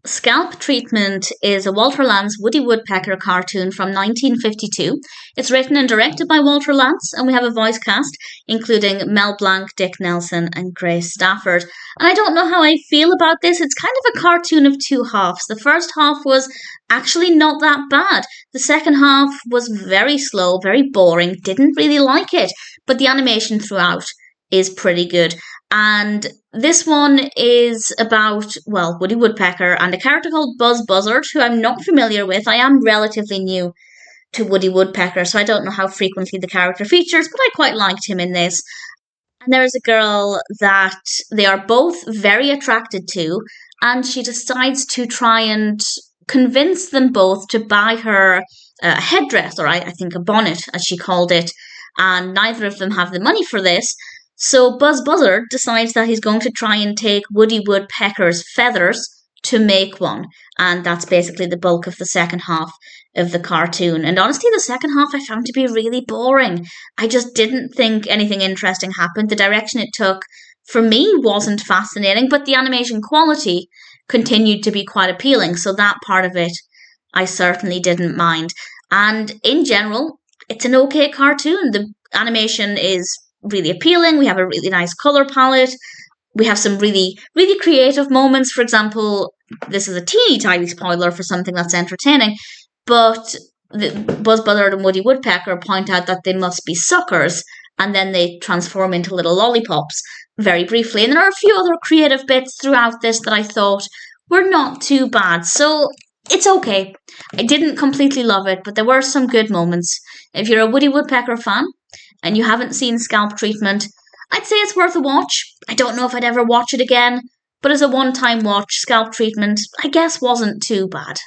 Scalp Treatment is a Walter Lantz Woody Woodpecker cartoon from 1952. It's written and directed by Walter Lantz, and we have a voice cast including Mel Blanc, Dick Nelson, and Grace Stafford. And I don't know how I feel about this. It's kind of a cartoon of two halves. The first half was actually not that bad. The second half was very slow, very boring, didn't really like it, but the animation throughout is pretty good. And this one is about, well, Woody Woodpecker and a character called Buzz Buzzard, who I'm not familiar with. I am relatively new to Woody Woodpecker, so I don't know how frequently the character features, but I quite liked him in this. And there is a girl that they are both very attracted to, and she decides to try and convince them both to buy her a headdress, or I think a bonnet, as she called it, and neither of them have the money for this. So Buzz Buzzard decides that he's going to try and take Woody Woodpecker's feathers to make one. And that's basically the bulk of the second half of the cartoon. And honestly, the second half I found to be really boring. I just didn't think anything interesting happened. The direction it took, for me, wasn't fascinating, but the animation quality continued to be quite appealing. So that part of it, I certainly didn't mind. And in general, it's an okay cartoon. The animation is really appealing. We have a really nice color palette. We have some really, really creative moments. For example, this is a teeny tiny spoiler for something that's entertaining, but Buzz Buzzard and Woody Woodpecker point out that they must be suckers, and then they transform into little lollipops very briefly. And there are a few other creative bits throughout this that I thought were not too bad. So it's okay. I didn't completely love it, but there were some good moments. If you're a Woody Woodpecker fan, and you haven't seen Scalp Treatment, I'd say it's worth a watch. I don't know if I'd ever watch it again, but as a one-time watch, Scalp Treatment, I guess, wasn't too bad.